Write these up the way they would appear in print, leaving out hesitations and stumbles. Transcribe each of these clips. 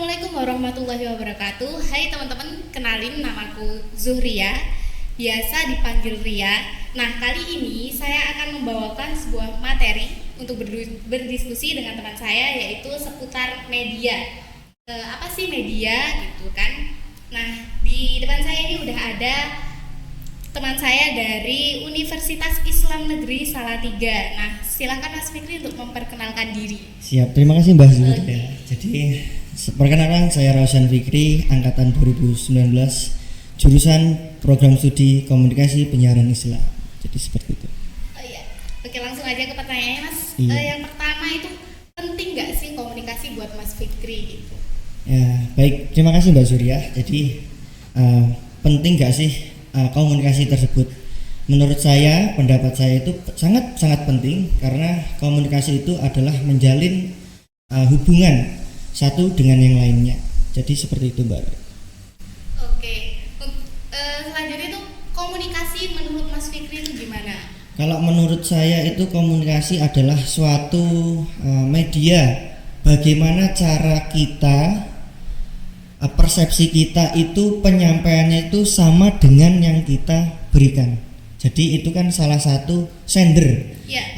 Assalamualaikum warahmatullahi wabarakatuh. Hai teman-teman, kenalin namaku Zuhria, biasa dipanggil Ria. Nah, kali ini saya akan membawakan sebuah materi untuk berdiskusi dengan teman saya, yaitu seputar media. Apa sih media gitu kan? Nah, di depan saya ini udah ada teman saya dari Universitas Islam Negeri Salatiga. Nah, silakan Mas Fikri untuk memperkenalkan diri. Siap, terima kasih Mbak Zuhria. Jadi perkenalkan, saya Rausan Fikri, angkatan 2019, jurusan Program Studi Komunikasi Penyiaran Islam. Jadi seperti itu. Oh iya, oke, langsung aja ke pertanyaannya Mas. Iya. Yang pertama itu, penting nggak sih komunikasi buat Mas Fikri gitu? Ya, baik, terima kasih Mbak Zuhria. Jadi penting nggak sih komunikasi tersebut? Menurut saya, pendapat saya itu sangat penting, karena komunikasi itu adalah menjalin hubungan satu dengan yang lainnya. Jadi seperti itu Mbak. Oke, selanjutnya itu komunikasi menurut Mas Fikri itu gimana? Kalau menurut saya itu komunikasi adalah suatu media bagaimana cara kita, persepsi kita itu penyampaiannya itu sama dengan yang kita berikan. Jadi itu kan salah satu sender. Ya.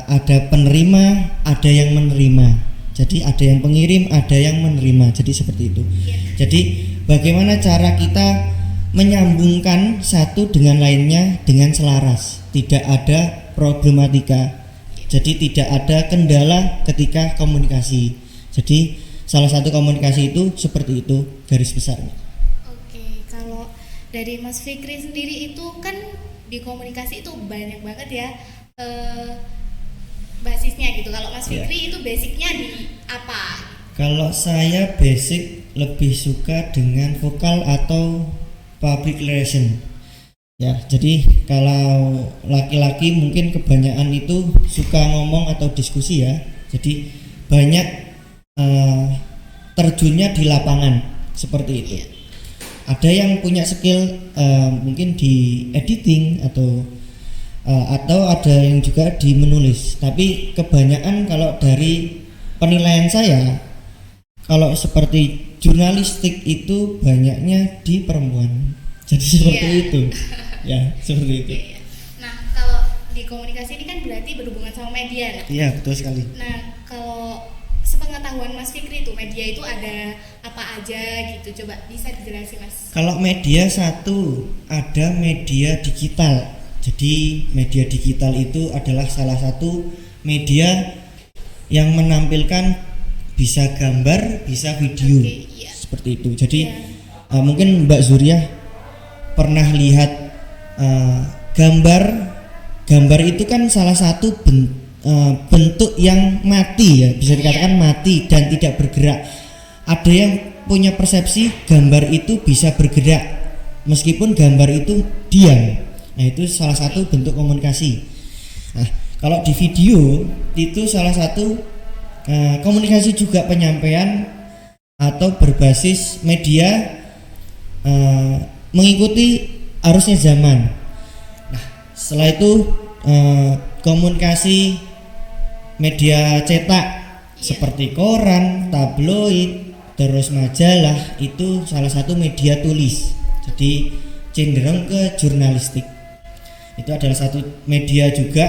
Ada penerima, ada yang menerima. Jadi ada yang pengirim, ada yang menerima. Jadi seperti itu. Ya. Jadi bagaimana cara kita menyambungkan satu dengan lainnya dengan selaras, tidak ada problematika. Jadi tidak ada kendala ketika komunikasi. Jadi salah satu komunikasi itu seperti itu garis besarnya. Oke, kalau dari Mas Fikri sendiri itu kan di komunikasi itu banyak banget ya basisnya gitu. Kalau Mas Fikri itu basicnya di apa? Kalau saya basic lebih suka dengan vokal atau public relation. Ya, jadi kalau laki-laki mungkin kebanyakan itu suka ngomong atau diskusi ya. Jadi banyak terjunnya di lapangan seperti itu. Ada yang punya skill mungkin di editing atau ada yang juga di menulis. Tapi kebanyakan kalau dari penilaian saya, kalau seperti jurnalistik itu banyaknya di perempuan. Jadi seperti itu. Ya, seperti itu. Nah, kalau di komunikasi ini kan berarti berhubungan sama media. Iya, betul sekali. Nah, kalau sepengetahuan Mas Fikri itu media itu ada apa aja gitu, coba bisa dijelasin Mas. Kalau media satu, ada media digital. Jadi media digital itu adalah salah satu media yang menampilkan bisa gambar, bisa video. Oke, iya. Seperti itu. Jadi mungkin Mbak Zuhria pernah lihat gambar itu kan salah satu bentuk yang mati ya, bisa dikatakan mati dan tidak bergerak. Ada yang punya persepsi gambar itu bisa bergerak meskipun gambar itu diam. Nah, itu salah satu bentuk komunikasi. Nah, kalau di video itu salah satu komunikasi juga penyampaian atau berbasis media mengikuti arusnya zaman. Nah, setelah itu komunikasi media cetak seperti koran, tabloid, terus majalah itu salah satu media tulis. Jadi cenderung ke jurnalistik. Itu adalah satu media juga.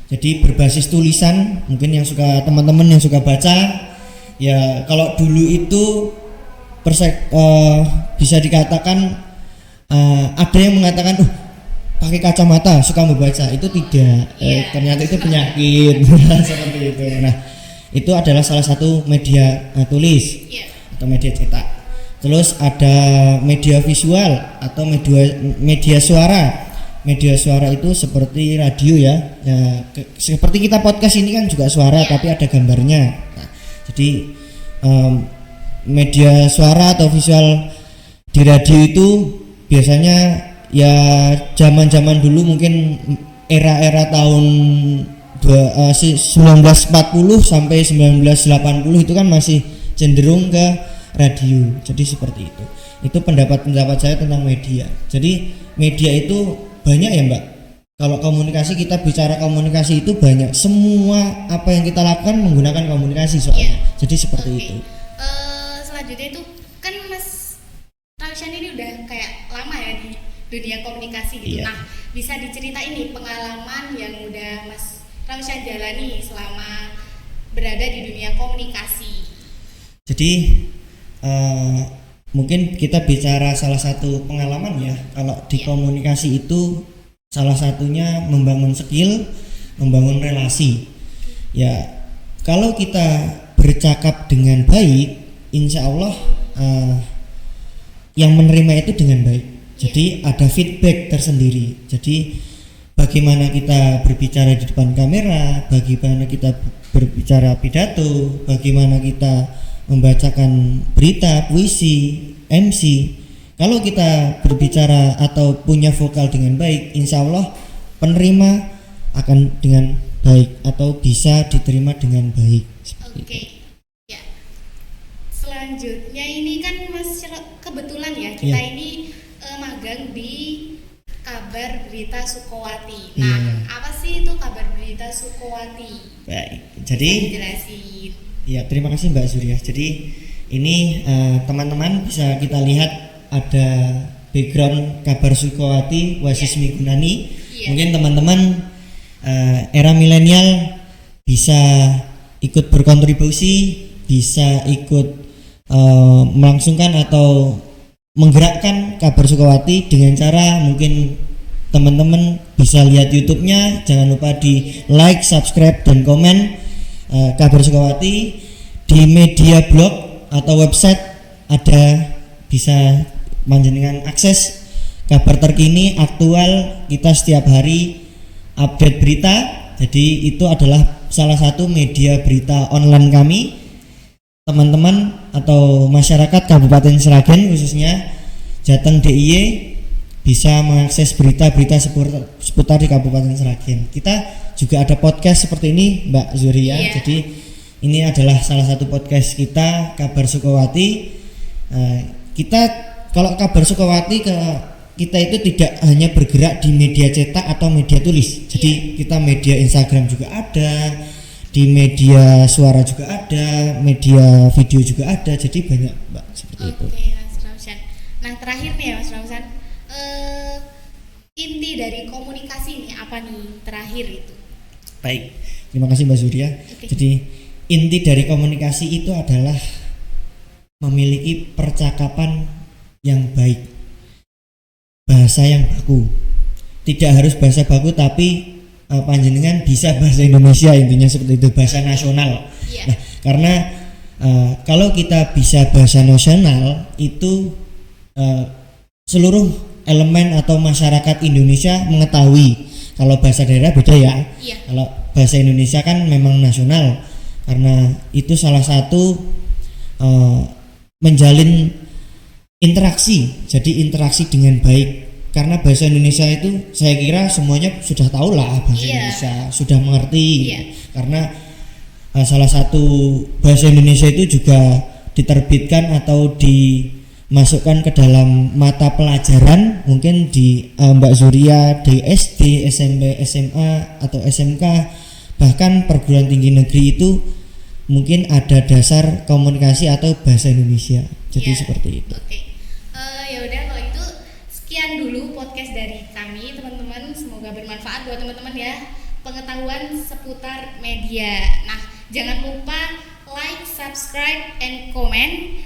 Jadi berbasis tulisan, mungkin yang suka teman-teman yang suka baca ya, kalau dulu itu bisa dikatakan ada yang mengatakan pakai kacamata suka membaca, itu tidak, ternyata itu penyakit. Seperti itu. Nah, itu adalah salah satu media tulis atau media cetak. Terus ada media visual atau media suara. Media suara itu seperti radio ya, seperti kita podcast ini kan juga suara tapi ada gambarnya. Nah, jadi media suara atau visual di radio itu biasanya ya zaman dulu mungkin era tahun 1940 sampai 1980 itu kan masih cenderung ke radio. Jadi seperti itu. Itu pendapat saya tentang media. Jadi media itu banyak ya Mbak. Kalau komunikasi, kita bicara komunikasi itu banyak. Semua apa yang kita lakukan menggunakan komunikasi soalnya. Jadi seperti itu. selanjutnya itu kan Mas Raushan ini udah kayak lama ya di dunia komunikasi gitu. Iya. Nah, bisa diceritain nih pengalaman yang udah Mas Raushan jalani selama berada di dunia komunikasi. Jadi mungkin kita bicara salah satu pengalaman ya. Kalau di komunikasi itu salah satunya membangun skill, membangun relasi. Ya, kalau kita bercakap dengan baik, insya Allah yang menerima itu dengan baik. Jadi ada feedback tersendiri. Jadi bagaimana kita berbicara di depan kamera, bagaimana kita berbicara pidato, bagaimana kita membacakan berita, puisi, MC. Kalau kita berbicara atau punya vokal dengan baik, insya Allah penerima akan dengan baik atau bisa diterima dengan baik. Oke. Ya. Selanjutnya ini kan Mas kebetulan ya kita ini magang di Kabar Berita Sukowati. Nah, apa sih itu Kabar Berita Sukowati? Baik. Jadi jelasin. Ya, terima kasih Mbak Surya. Jadi ini teman-teman bisa kita lihat ada background Kabar Sukowati Wasis Migunani. Mungkin teman-teman era milenial bisa ikut berkontribusi, bisa ikut melangsungkan atau menggerakkan Kabar Sukowati dengan cara mungkin teman-teman bisa lihat YouTube-nya, jangan lupa di like, subscribe dan komen Kabar Sukowati. Di media blog atau website ada, bisa panjenengan akses kabar terkini aktual kita setiap hari update berita. Jadi itu adalah salah satu media berita online kami. Teman-teman atau masyarakat Kabupaten Sragen khususnya Jateng DIY bisa mengakses berita-berita seputar di Kabupaten Sragen. Kita juga ada podcast seperti ini Mbak Zuria. Jadi ini adalah salah satu podcast kita Kabar Sukowati. Kita kalau Kabar Sukowati kita itu tidak hanya bergerak di media cetak atau media tulis. Jadi kita media Instagram juga ada, di media suara juga ada, media video juga ada, jadi banyak Mbak seperti itu. Oke Mas Raushan. Nah terakhir nih ya Mas Raushan, inti dari komunikasi ini apa nih terakhir itu? Baik, terima kasih Mbak Surya. Jadi inti dari komunikasi itu adalah memiliki percakapan yang baik, bahasa yang baku. Tidak harus bahasa baku tapi panjenengan bisa bahasa Indonesia, intinya seperti itu, bahasa nasional. Nah, karena kalau kita bisa bahasa nasional itu seluruh elemen atau masyarakat Indonesia mengetahui. Kalau bahasa daerah beda ya. Kalau bahasa Indonesia kan memang nasional, karena itu salah satu menjalin interaksi. Jadi interaksi dengan baik. Karena bahasa Indonesia itu saya kira semuanya sudah tahu lah bahasa Indonesia, sudah mengerti. Karena salah satu bahasa Indonesia itu juga diterbitkan atau dimasukkan ke dalam mata pelajaran mungkin di Mbak Zuria di SD, SMP, SMA atau SMK, bahkan perguruan tinggi negeri itu mungkin ada dasar komunikasi atau bahasa Indonesia. Jadi seperti itu. Ya udah kalau itu sekian dulu podcast dari kami teman-teman, semoga bermanfaat buat teman-teman ya, pengetahuan seputar media. Nah jangan lupa like, subscribe, and comment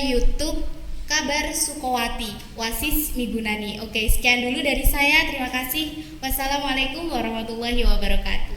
YouTube Kabar Sukowati Wasis Migunani. Oke, sekian dulu dari saya, terima kasih. Wassalamualaikum warahmatullahi wabarakatuh.